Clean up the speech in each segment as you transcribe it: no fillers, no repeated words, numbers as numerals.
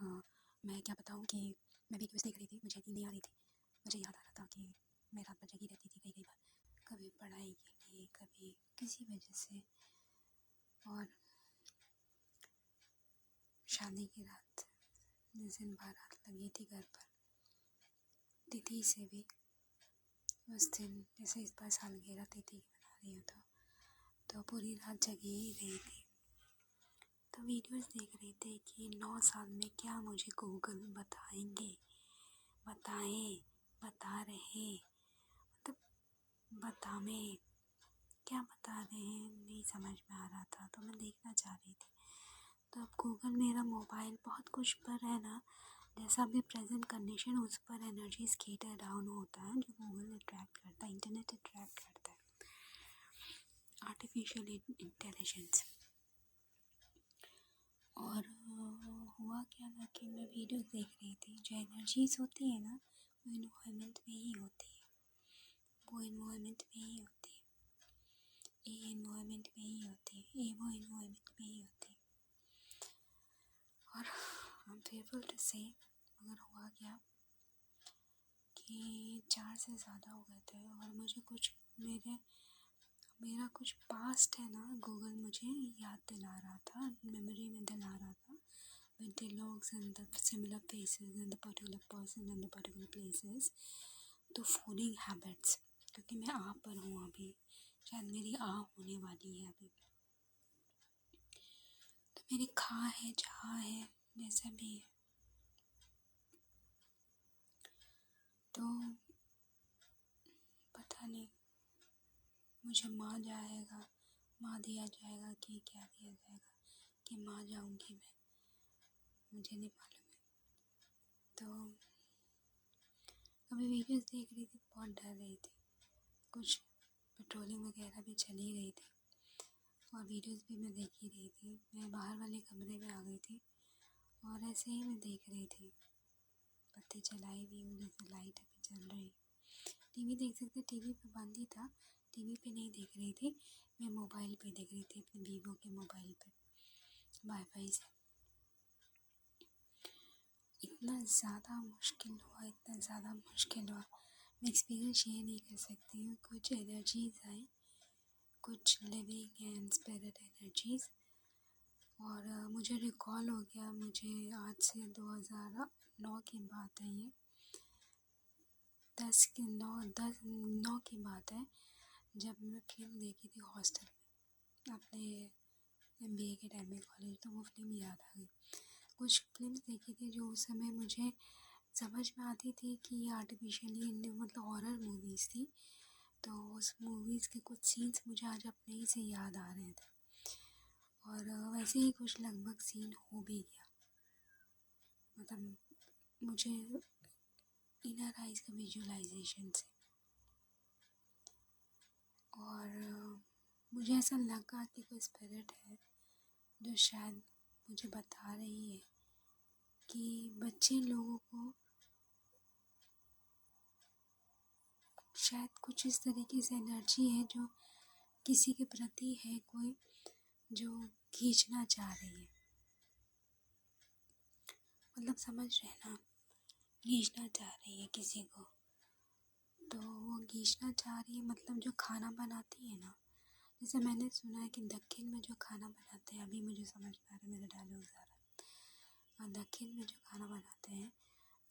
मैं क्या बताऊँ कि मैं वीडियोज़ देख रही थी, मुझे नींद नहीं आ रही थी। मुझे याद आ रहा था कि मैं रात भर जगी रहती थी कई बार, कभी पढ़ाई के लिए, कभी किसी वजह से। और शादी की रात, जिस दिन बारात लगी थी घर पर, तिथि से भी उस दिन, जैसे इस बार सालगिरह तिथि की मना रही हूँ तो पूरी रात जगी ही रही थी। तो वीडियोज़ देख रहे थे कि 9 साल में क्या मुझे गूगल बताएंगे, बता रहे, मतलब बतावें क्या बता रहे हैं, नहीं समझ में आ रहा था। तो मैं देखना चाह रही थी। तो अब गूगल मेरा मोबाइल बहुत कुछ पर है ना, जैसा अभी प्रेजेंट कंडीशन उस पर एनर्जी स्केटर डाउन होता है, जो गूगल अट्रैक्ट करता है, इंटरनेट अट्रैक्ट करता है, आर्टिफिशियल इंटेलिजेंस। और हुआ क्या था कि मैं वीडियो देख रही थी, जो एनर्जीज होती है ना वो इन्वायरमेंट में ही होती है, वो इन्वायरमेंट में ही होती है, ये इन्वायरमेंट में ही होती है, ये वो इन्वायरमेंट में ही होती है। और आई एम फेयरफुल टू से, मगर हुआ क्या कि 4 से ज़्यादा हो गए थे और मुझे कुछ मेरा कुछ पास्ट है ना, गूगल मुझे याद दिला रहा था, मेमोरी में दिला रहा था, with the logs and the similar faces and the particular person and the particular places. तो फूडिंग हैबिट्स, क्योंकि मैं आप पर हूँ अभी, शायद मेरी आ होने वाली है अभी, तो मेरी खा है, जा है, जैसा भी है। तो पता नहीं मुझे माँ दिया जाएगा कि क्या दिया जाएगा, कि माँ जाऊँगी मैं, मुझे नहीं मालूम है। तो अभी वीडियोज़ देख रही थी, बहुत डर रही थी, कुछ पेट्रोलिंग वगैरह भी चल ही रही थी और वीडियोज़ भी मैं देख ही रही थी। मैं बाहर वाले कमरे में आ गई थी और ऐसे ही मैं देख रही थी, बत्ती जलाई हुई हूँ, जैसे लाइट अभी चल रही। टीवी देख सकते, टीवी पे बंद ही था, टीवी पे नहीं देख रही थी मैं, मोबाइल पे देख रही थी, अपने वीवो के मोबाइल पे वाईफाई से। इतना ज़्यादा मुश्किल हुआ, मैं एक्सपीरियंस शेयर नहीं कर सकती हूँ। कुछ एनर्जीज आई, कुछ लिविंग एंड स्पिरिट एनर्जीज, और मुझे रिकॉल हो गया, मुझे आज से 2009 की बात है, ये 9 की बात है, जब मैं फिल्म देखी थी हॉस्टल में अपने MBA के टाइम में कॉलेज, तो वो फिल्म याद आ गई। कुछ फिल्म देखी थी जो उस समय मुझे समझ में आती थी कि ये आर्टिफिशियली, मतलब हॉरर मूवीज़ थी, तो उस मूवीज़ के कुछ सीन्स मुझे आज अपने ही से याद आ रहे थे, और वैसे ही कुछ लगभग सीन हो भी गया, मतलब मुझे इनर आइज का विजुअलाइजेशन से। और मुझे ऐसा लगा कि कोई स्पिरिट है जो शायद मुझे बता रही है कि बच्चे लोगों को शायद कुछ इस तरीके से एनर्जी है जो किसी के प्रति है, कोई जो खींचना चाह रही है, मतलब समझ रहे ना, खींचना चाह रही है किसी को। तो वो खींचना चाह रही है, मतलब जो खाना बनाती है ना, जैसे मैंने सुना है कि दक्षिण में जो खाना बनाते हैं, अभी मुझे समझ में आ रहा है, मेरा डायलॉग आ रहा है, और दक्षिण में जो खाना बनाते हैं,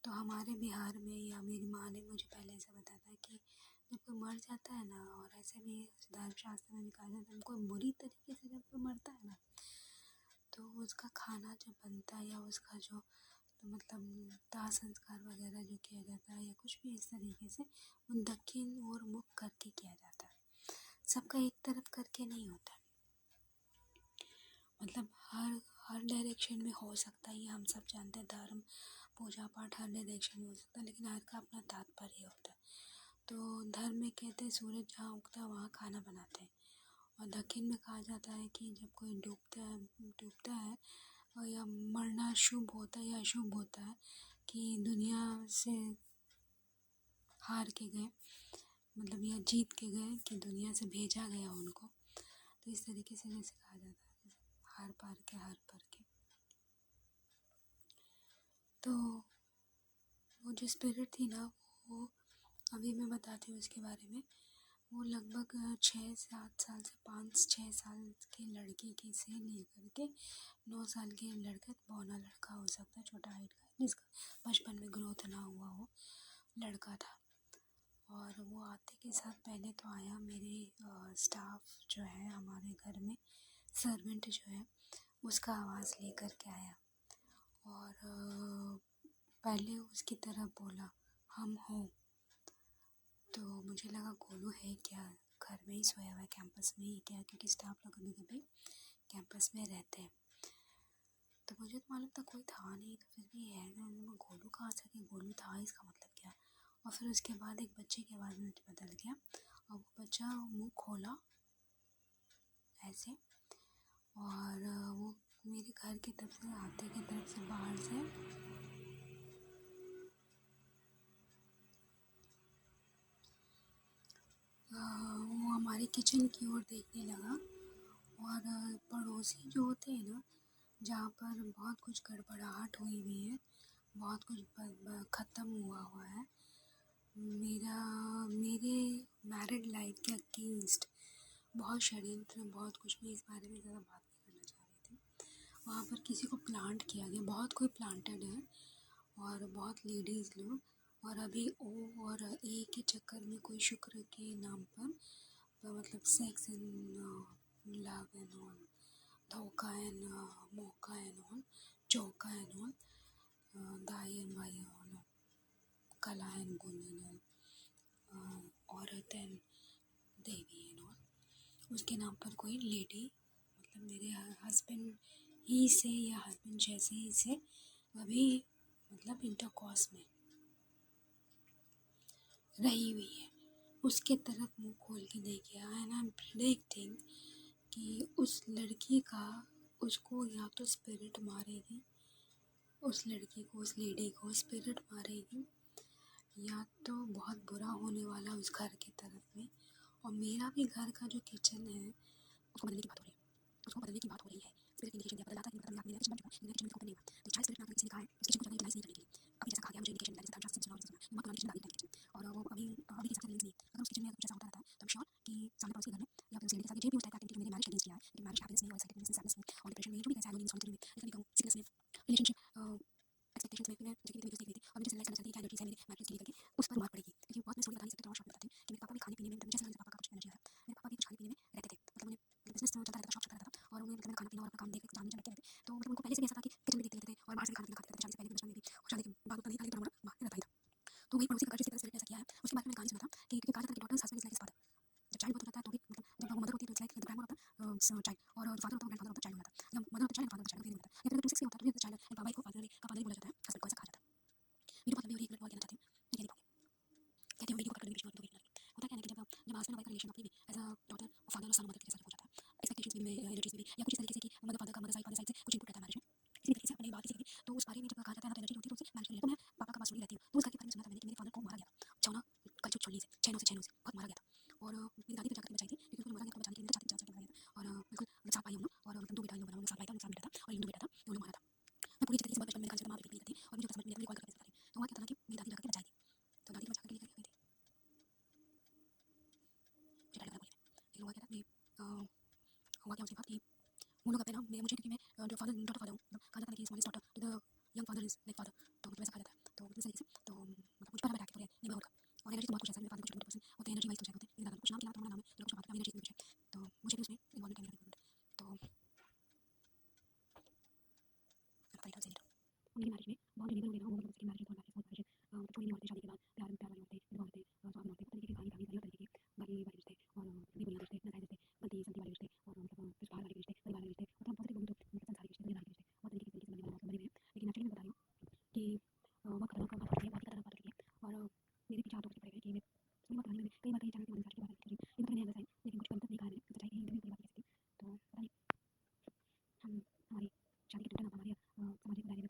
तो हमारे बिहार में, या मेरी माँ ने मुझे पहले ऐसा बताया था कि जब कोई मर जाता है ना, और ऐसे भी धर्मशास्त्र में भी कहा जाता है, कोई बुरी तरीके से जब कोई मरता है ना, तो उसका खाना जो बनता है, या उसका जो मतलब दाह संस्कार वगैरह जो किया जाता है, या कुछ भी इस तरीके से, वो दक्षिण और मुख करके किया जाता है, सबका एक तरफ करके नहीं होता, मतलब हर डायरेक्शन में हो सकता है, ये हम सब जानते हैं, धर्म पूजा पाठ हर डायरेक्शन में हो सकता है, लेकिन हर का अपना तात्पर्य होता है। तो धर्म में कहते हैं सूरज जहाँ उगता है वहाँ खाना बनाते हैं, और दक्षिण में कहा जाता है कि जब कोई डूबता है और या मरना शुभ होता है या अशुभ होता है, कि दुनिया से हार के गए, मतलब या जीत के गए, कि दुनिया से भेजा गया उनको, तो इस तरीके से जैसे कहा जाता है, हार पार के। तो वो जो स्पिरिट थी ना, वो अभी मैं बताती हूँ उसके बारे में। वो लगभग 6-7 साल से 5-6 साल की लड़की की से लेकर के 9 साल के लड़का, बौना लड़का हो सकता है, छोटा हाइट का, जिसका बचपन में ग्रोथ ना हुआ हो लड़का था। और वो आते के साथ पहले तो आया, मेरे स्टाफ जो है हमारे घर में, सर्वेंट जो है, उसका आवाज़ लेकर के आया और पहले उसकी तरफ बोला, हम हो। तो मुझे लगा गोलू है क्या, घर में ही सोया हुआ है, कैंपस में ही क्या, क्योंकि स्टाफ लोग कभी कभी कैंपस में रहते हैं। तो मुझे तो मालूम था कोई था नहीं, तो फिर भी है ना, गोलू कहाँ से, कि गोलू था, इसका मतलब क्या। और फिर उसके बाद एक बच्चे की आवाज़ में मुझे बदल गया और वो बच्चा मुँह खोला ऐसे, और वो मेरे घर की तरफ से, आते की तरफ से, बाहर से वो हमारे किचन की ओर देखने लगा। और पड़ोसी जो होते हैं ना, जहाँ पर बहुत कुछ गड़बड़ाहट हुई हुई है, बहुत कुछ ख़त्म हुआ है, मेरे मैरिड लाइफ के अगेंस्ट बहुत षड्यंत्र, बहुत कुछ, मैं इस बारे में ज़्यादा बात नहीं करना चाह रही थी। वहाँ पर किसी को प्लांट किया गया, बहुत कोई प्लांटेड है और बहुत लेडीज़ लोग, और अभी ओ और ए के चक्कर में कोई शुक्र के नाम पर, मतलब sex and love and all, धोखा एंड मौका एंड ऑल, चौका and all, Dai and by and all, कला एंड गुण एंड ऑल, औरत एंड देवी एंड ऑल, उसके नाम पर कोई लेडी, मतलब मेरे हस्बैंड ही से या हस्बैंड जैसे ही से अभी मतलब इंटरकॉर्स में रही हुई है, उसके तरफ मुंह खोल के देख गया। एंड आई एम प्रेडिक्टिंग कि उस लड़की का, उसको या तो स्पिरिट मारेगी, उस लड़की को, उस लेडी को स्पिरिट मारेगी, या तो बहुत बुरा होने वाला उस घर की तरफ में। और मेरा भी घर का जो किचन है, उसको बदलने की बात हो रही है, उसको बदलने की बात हो रही है। स्पिरिट इंडिकेशन दिया, पता जाता है कि मतलब मेरा किचन बन चुका है, मेरा किचन ओपन नहीं हुआ, तो चाहे स्पिरिट ने किसी ने कहा है उस किचन को यूटिलाइज नहीं करने के लिए, अभी जैसा कहा गया मुझे इंडिकेशन मिला, जैसे धर्मशास्त्र से सुना, बहुत पुरानी किचन डाली किचन, और वो अभी अभी के हिसाब से रिलीज नहीं है। अगर उस किचन में कुछ ऐसा होता रहता है तो I'm श्योर कि सामने पड़ोसी के घर में या फिर उस लेडी के साथ जो भी उस टाइप का एक्टिविटी जो मेरे मैरिज के अगेंस्ट किया है, कि मैरिज हैप्पीनेस में और एक्साइटेडनेस में, सैडनेस में और डिप्रेशन में, जो भी कैसा है, सॉलिटरी में, या फिर सिकनेस में, रिलेशनशिप एक्सपेक्टेशंस में, मैं जो भी वीडियोस देख रही थी और मुझे रियलाइज करना चाहती है कि एनर्जीज है मेरे मैरिज से लेकर के, उस पर मार पड़ेगी। क्योंकि बहुत मैं स्टोरी बता नहीं सकती, तो और शॉर्ट बताती हूँ कि मेरे पापा भी खाने पीने में, मतलब मुझे ऐसा लगता है पापा का कुछ एनर्जी आता है। मेरे पापा भी कुछ खाने पीने में रहते थे, मतलब उन्हें बिजनेस चलता रहता था, शॉप चलता रहता था, और उन्हें मतलब खाना पीना और अपना काम देख जान लगे रहते। तो मतलब उनको पहले से भी ऐसा था कि किचन में देखते रहते थे और बाहर से भी खाना पीना खाते रहते, शादी से पहले भी, बचपन में भी, और शादी के बाद उतना नहीं था, लेकिन थोड़ा मोड़ा रहता ही था। तो वही पड़ोसी का घर जिस तरह से ऐसा किया है, उसके बाद मैंने कहानी सुना था कि क्योंकि कहा जाता है कि daughter's husband is like his father, जब चाइल्ड बर्थ होता है तो भी मतलब जब वो मदर होती है तो इट्स लाइक द ग्रैंडमदर होता है चाइल्ड, और फादर होता है ग्रैंडफादर होता है चाइल्ड होता है, जब मदर होता है चाइल्ड, फादर होता है चाइल्ड होता है, या फिर अगर 2-6 होता है तो भी चाइल्ड, बाबा को फादर का फादर ही बोला जाता है, हस्बैंड को ऐसा कहा जाता है। वीडियो बहुत लंबी हो रही है, एक मिनट और कहना चाहती हूँ, मैं कह नहीं पाऊंगी, कहती हूँ वीडियो को कट कर देंगे, बीच में दो मिनट लगे। होता क्या है कि जब हस्बैंड वाइफ का रिलेशन अपनी भी एज अ डॉटर और फादर और सन मदर के जैसा हो जाता है, एक्सपेक्टेशंस में, एनर्जीज में भी, या कुछ इस तरीके से कि मदर फादर का, मदर साइड से कुछ इनपुट रहता है मैरिज में, इसी तरीके से अपनी बात किसी की भी, तो उस बारे में जब कहा जाता है ना, तो एनर्जी होती है, तो उससे मैरिज कर लिया। तो मैं पापा का बात सुनी रहती हूँ, तो उस घर के बारे में सुना था मैंने कि मेरे फादर को मारा गया था छौना कलछुल छोलनी से, छेनों से बहुत मारा गया था। और मेरी दादी तो जाकर बचाई थी, क्योंकि उनको मारा गया था, बचाने के लिए चाहती चाहती मारा गया था। और बिल्कुल मतलब 7 भाई हम लोग, और मतलब 2 बेटा हम लोग बना, उन लोग 7 भाई था, उन 7 बेटा था, और हिंदू बेटा था, तो उन लोग मारा था। मैं पूरी तरीके से बहुत बचपन में कहा माँ भी नहीं करती, और मुझे समझ में नहीं आता, कॉल करके बताती। तो हुआ क्या था ना कि मेरी दादी जाकर के बचाई थी, तो दादी को बचा कर लेकर गई थी, मुझे डर लग रहा है बोलने में। लेकिन हुआ क्या था कि हुआ क्या उसके बाद कि वो लोग अपने ना, मैं मुझे, क्योंकि मैं जो फादर डॉटर फादर हूँ, मतलब कहा जाता है कि smallest daughter to the young father is like father, तो मतलब ऐसा कहा जाता है। तो इस तरीके से तो मतलब मुझ पर अटैक हो गया नेबरहुड का। और एनर्जी तो बहुत कुछ है, मेरे फादर कुछ पर्सन होते हैं, एनर्जी वाइज कुछ होते हैं, मेरे दादा कुछ नाम के अलावा, तुम्हारा नाम है, कुछ बात एनर्जी कुछ है, तो मुझे भी उसमें इन्वॉल्वमेंट है मेरा। तो फाइटर से उनकी मैरिज में बहुत लेबर हो गए ना, वो मतलब उसकी मैरिज बहुत मैरिज मतलब छोटी नहीं औरतें, शादी के बाद प्यार प्यार वाली औरतें, विधवा औरतें, स्वाद औरतें, तरीके की कहानी कहानी तरीके के बाकी वाले रिश्ते, और भी बढ़िया रिश्ते, नजायज रिश्ते, गलती सलती वाले रिश्ते, और मतलब कुछ बाहर वाले रिश्ते, परिवार वाले रिश्ते, मतलब पॉजिटिव बोलूँ तो मतलब संसारिक रिश्ते, दुनियादारी रिश्ते, बहुत तरीके से बने बने बने हुए हैं। लेकिन एक्चुअली मैं बता रही हूँ कि बहुत खतरनाक बात होती है, बहुत ही खतरनाक बात होती है। और मेरे पीछे हाथ पड़े हुए कि मैं सुनी बात कहानी में कई बार कहीं चैनल की के बारे में ये तो मैंने ऐसा है, लेकिन कुछ गलत नहीं कहा मैंने, सच्चाई की इंटरव्यू की बात की थी। तो पता नहीं हम हमारी शादी के टूटना, हमारे सामाजिक दायरे